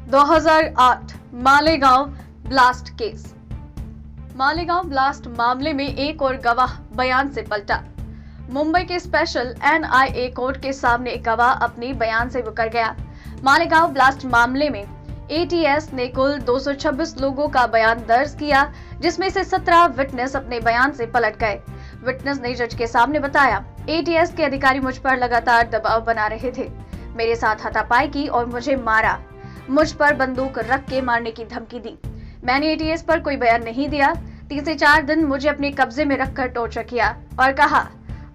2008 Malegaon blast case. Malegaon blast मामले में एक और गवाह बयान से पलटा। मुंबई के स्पेशल NIA कोर्ट के सामने एक गवाह अपने बयान से मुकर गया। मालेगांव ब्लास्ट मामले में ATS ने कुल 226 लोगों का बयान दर्ज किया, जिसमें से 17 विटनेस अपने बयान से पलट गए। विटनेस ने जज के सामने बताया, ATS के अधिकारी मुझ पर लगातार दबाव बना रहे थे, मेरे साथ हाथापाई की और मुझे मारा, मुझ पर बंदूक रख के मारने की धमकी दी। मैंने ATS पर कोई बयान नहीं दिया। 3 से 4 दिन मुझे अपने कब्जे में रखकर टॉर्चर किया और कहा,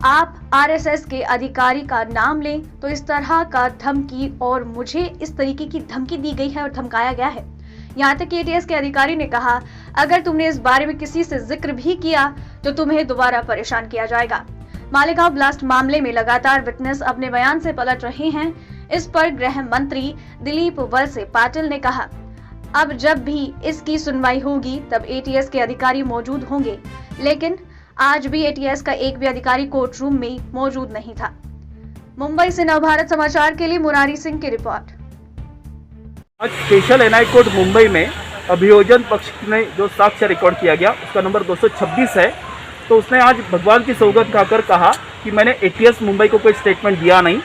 आप RSS के अधिकारी का नाम लें तो इस तरह का धमकी और मुझे इस तरीके की धमकी दी गई है और धमकाया गया है। यहाँ तक कि ATS के अधिकारी ने कहा, अगर तुमने इस बारे में किसी से जिक्र भी किया तो तुम्हें दोबारा परेशान किया जाएगा। मालेगांव ब्लास्ट मामले में लगातार विटनेस अपने बयान से पलट रहे हैं। इस पर गृह मंत्री दिलीप वलसे पाटिल ने कहा, अब जब भी इसकी सुनवाई होगी तब ATS के अधिकारी मौजूद होंगे, लेकिन आज भी ATS का एक भी अधिकारी कोर्ट रूम में मौजूद नहीं था। मुंबई से नवभारत समाचार के लिए मुरारी सिंह की रिपोर्ट। आज स्पेशल NI कोर्ट मुंबई में अभियोजन पक्ष ने जो साक्ष्य रिकॉर्ड किया गया उसका नंबर 226 है। तो उसने आज भगवान की सौगंध खाकर कहा कि मैंने ATS मुंबई को कोई स्टेटमेंट दिया नहीं।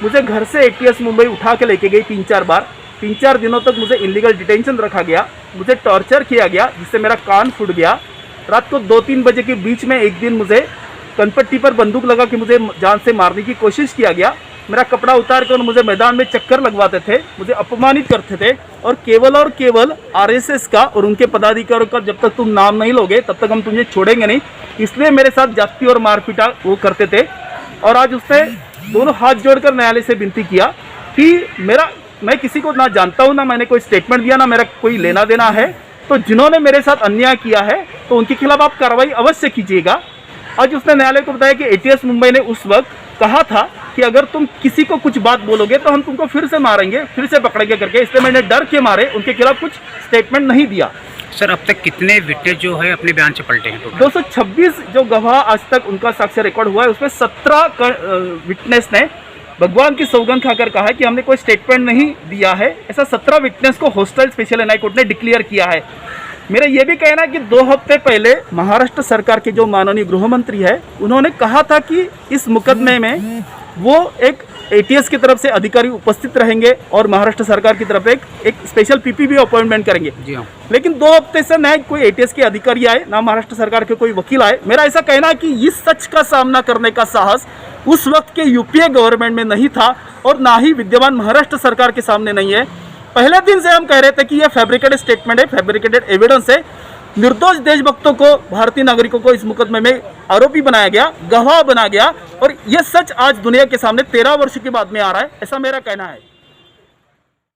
मुझे घर से ATS मुंबई उठा के लेके गई 3-4 बार। 3-4 दिनों तक मुझे इलीगल डिटेंशन रखा गया, मुझे टॉर्चर किया गया जिससे मेरा कान फूट गया। रात को 2-3 बजे के बीच में एक दिन मुझे कनपट्टी पर बंदूक लगा कि मुझे जान से मारने की कोशिश किया गया। मेरा कपड़ा उतार कर मुझे मैदान में चक्कर लगवाते थे, मुझे अपमानित करते थे और केवल RSS का और उनके पदाधिकारियों का जब तक तुम नाम नहीं लोगे तब तक हम तुझे छोड़ेंगे नहीं, इसलिए मेरे साथ जाति और मारपीटा वो करते थे। और आज उसने दोनों हाथ जोड़कर न्यायालय से विनती किया कि मैं किसी को ना जानता हूँ, ना मैंने कोई स्टेटमेंट दिया, ना मेरा कोई लेना देना है, तो जिन्होंने मेरे साथ अन्याय किया है तो उनके खिलाफ आप कार्रवाई अवश्य कीजिएगा। आज उसने न्यायालय को बताया कि ATS मुंबई ने उस वक्त कहा था कि अगर तुम किसी को कुछ बात बोलोगे तो हम तुमको फिर से मारेंगे, फिर से पकड़ेंगे करके, इसलिए मैंने डर के मारे उनके खिलाफ कुछ स्टेटमेंट नहीं दिया। सर, अब तक कितने विटनेस जो है अपने बयान से पलटे हैं? 226 जो गवाह आज तक उनका साक्ष्य रिकॉर्ड हुआ है, उसमें 17 विटनेस ने भगवान की सौगंध खाकर कहा है कि हमने कोई स्टेटमेंट नहीं दिया है। ऐसा 17 विटनेस को हॉस्टाइल स्पेशल NI कोर्ट ने डिक्लेयर किया है। मेरा ये भी कहना है कि 2 हफ्ते पहले महाराष्ट्र सरकार के जो माननीय गृह मंत्री है, उन्होंने कहा था कि इस मुकदमे में वो एक ATS की तरफ से अधिकारी उपस्थित रहेंगे और महाराष्ट्र सरकार की तरफ एक स्पेशल PP भी अपॉइंटमेंट करेंगे। जी हाँ। लेकिन 2 हफ्ते से न कोई ATS के अधिकारी आए, ना महाराष्ट्र सरकार के कोई वकील आए। मेरा ऐसा कहना है कि इस सच का सामना करने का साहस उस वक्त के UPA गवर्नमेंट में नहीं था और ना ही विद्यमान महाराष्ट्र सरकार के सामने नहीं है। पहले दिन से हम कह रहे थे कि यह फैब्रिकेटेड स्टेटमेंट है, फैब्रिकेटेड एविडेंस है। निर्दोष देशभक्तों को, भारतीय नागरिकों को इस मुकदमे में आरोपी बनाया गया, गवाह बना गया और यह सच आज दुनिया के सामने 13 वर्ष के बाद में आ रहा है, ऐसा मेरा कहना है।